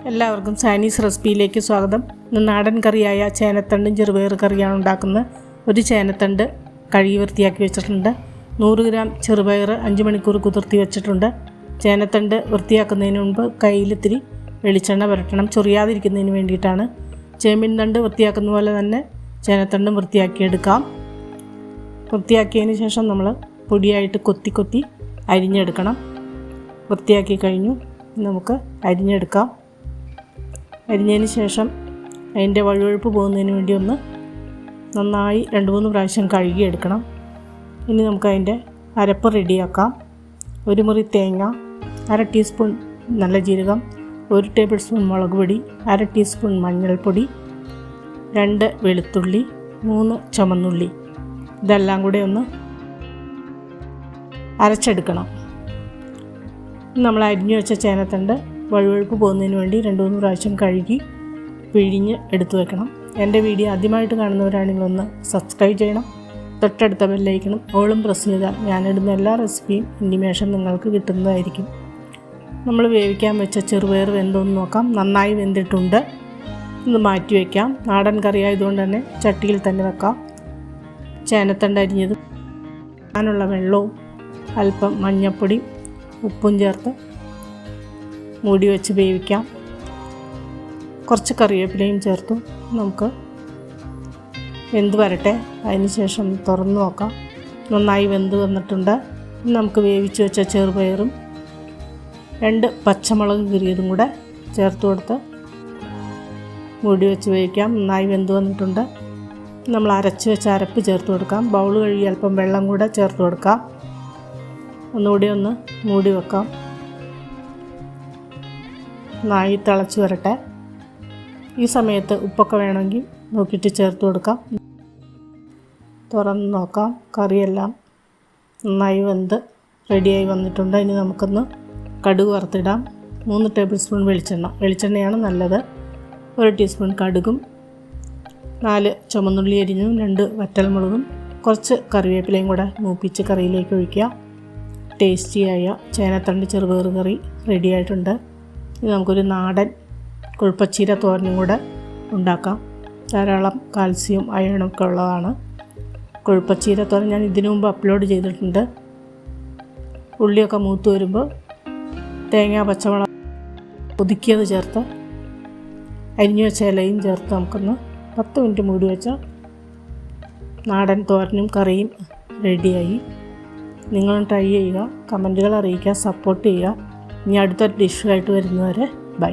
എല്ലാവർക്കും സാനീസ് റെസിപ്പിയിലേക്ക് സ്വാഗതം. ഇന്ന് നാടൻ കറിയായ ചേനത്തണ്ടും ചെറുപയർ കറിയാണ് ഉണ്ടാക്കുന്നത്. ഒരു ചേനത്തണ്ട് കഴുകി വൃത്തിയാക്കി വെച്ചിട്ടുണ്ട്. 100 ഗ്രാം ചെറുപയർ 5 മണിക്കൂർ കുതിർത്തി വെച്ചിട്ടുണ്ട്. ചേനത്തണ്ട് വൃത്തിയാക്കുന്നതിന് മുൻപ് കയ്യിലിത്തിരി വെളിച്ചെണ്ണ പുരട്ടണം, ചൊറിയാതിരിക്കുന്നതിന് വേണ്ടിയിട്ടാണ്. ചേമ്പിൻ തണ്ട് വൃത്തിയാക്കുന്ന പോലെ തന്നെ ചേനത്തണ്ടും വൃത്തിയാക്കിയെടുക്കാം. വൃത്തിയാക്കിയതിന് ശേഷം നമ്മൾ പൊടിയായിട്ട് കൊത്തി അരിഞ്ഞെടുക്കണം. വൃത്തിയാക്കി കഴിഞ്ഞു നമുക്ക് അരിഞ്ഞെടുക്കാം. അരിഞ്ഞതിന് ശേഷം അതിൻ്റെ വഴുവഴുപ്പ് പോകുന്നതിന് വേണ്ടി ഒന്ന് നന്നായി 2-3 പ്രാവശ്യം കഴുകിയെടുക്കണം. ഇനി നമുക്ക് അതിൻ്റെ അരപ്പ് റെഡിയാക്കാം. 1 മുറി തേങ്ങ, 1/2 ടീസ്പൂൺ നല്ല ജീരകം, 1 ടേബിൾ സ്പൂൺ മുളക് പൊടി, 1/2 ടീസ്പൂൺ മഞ്ഞൾപ്പൊടി, 2 വെളുത്തുള്ളി, 3 ചുമന്നുള്ളി. ഇതെല്ലാം കൂടെ ഒന്ന് അരച്ചെടുക്കണം. നമ്മൾ അരിഞ്ഞു വെച്ച ചേനത്തണ്ട് വഴുവഴുപ്പ് പോകുന്നതിന് വേണ്ടി 2-3 പ്രാവശ്യം കഴുകി പിഴിഞ്ഞ് എടുത്തു വെക്കണം. എൻ്റെ വീഡിയോ ആദ്യമായിട്ട് കാണുന്നവരാണെങ്കിൽ ഒന്ന് സബ്സ്ക്രൈബ് ചെയ്യണം. തൊട്ടടുത്ത ബെല്ലൈക്കണും ഓളും പ്രസ് ചെയ്താൽ ഞാനിടുന്ന എല്ലാ റെസിപ്പിയും ഇൻറ്റിമേഷൻ നിങ്ങൾക്ക് കിട്ടുന്നതായിരിക്കും. നമ്മൾ വേവിക്കാൻ വെച്ച ചെറുപയർ വെന്തോന്ന് നോക്കാം. നന്നായി വെന്തിട്ടുണ്ട്. ഇത് മാറ്റി വയ്ക്കാം. നാടൻ കറി ആയതുകൊണ്ട് തന്നെ ചട്ടിയിൽ തന്നെ വെക്കാം. ചേനത്തണ്ട് അരിഞ്ഞത് ഞാനുള്ള വെള്ളവും അല്പം മഞ്ഞൾപ്പൊടി ഉപ്പും ചേർത്ത് മൂടി വെച്ച് വേവിക്കാം. കുറച്ച് കറിവേപ്പിലയും ചേർത്തു നമുക്ക് വെന്ത് വരട്ടെ. അതിന് ശേഷം തുറന്ന് നോക്കാം. നന്നായി വെന്ത് വന്നിട്ടുണ്ട്. നമുക്ക് വേവിച്ച് വെച്ച ചെറുപയറും 2 പച്ചമുളക് കീറിയതും കൂടെ ചേർത്ത് കൊടുത്ത് മൂടി വെച്ച് വേവിക്കാം. നന്നായി വെന്ത് വന്നിട്ടുണ്ട്. നമ്മൾ അരച്ച് വെച്ച അരപ്പ് ചേർത്ത് കൊടുക്കാം. ബൗൾ കഴുകി അല്പം വെള്ളം കൂടെ ചേർത്ത് കൊടുക്കാം. ഒന്നുകൂടി ഒന്ന് മൂടി വെക്കാം. നന്നായി തിളച്ച് വരട്ടെ. ഈ സമയത്ത് ഉപ്പൊക്കെ വേണമെങ്കിൽ നോക്കിയിട്ട് ചേർത്ത് കൊടുക്കാം. തുറന്ന് നോക്കാം. കറിയെല്ലാം നന്നായി വെന്ത് റെഡിയായി വന്നിട്ടുണ്ട്. ഇനി നമുക്കൊന്ന് കടുക് വറുത്തിടാം. 3 ടേബിൾ സ്പൂൺ വെളിച്ചെണ്ണയാണ് നല്ലത്. 1 ടീസ്പൂൺ കടുകും, 4 ചുമന്നുള്ളി അരിഞ്ഞും, 2 വറ്റൽമുളകും, കുറച്ച് കറിവേപ്പിലയും കൂടെ മൂപ്പിച്ച് കറിയിലേക്ക് ഒഴിക്കുക. ടേസ്റ്റിയായ ചേനത്തണ്ട് ചെറുപയർ കറി റെഡിയായിട്ടുണ്ട്. ഇത് നമുക്കൊരു നാടൻ കൊഴുപ്പച്ചീര തോരനും കൂടെ ഉണ്ടാക്കാം. ധാരാളം കാൽസ്യം അയണൊക്കെ ഉള്ളതാണ് കൊഴുപ്പച്ചീര തോരൻ. ഞാൻ ഇതിനു മുമ്പ് അപ്ലോഡ് ചെയ്തിട്ടുണ്ട്. ഉള്ളിയൊക്കെ മൂത്ത് വരുമ്പോൾ തേങ്ങ, പച്ചമുളക് ഒതുക്കിയത് ചേർത്ത് അരിഞ്ഞു വെച്ച ഇലയും ചേർത്ത് നമുക്കൊന്ന് 10 മിനിറ്റ് മൂടി വെച്ചാൽ നാടൻ തോരനും കറിയും റെഡിയായി. നിങ്ങളും ട്രൈ ചെയ്യുക, കമൻറ്റുകൾ അറിയിക്കുക, സപ്പോർട്ട് ചെയ്യുക. ഇനി അടുത്തൊരു ഡിഷുമായിട്ട് വരുന്നവരെ ബൈ.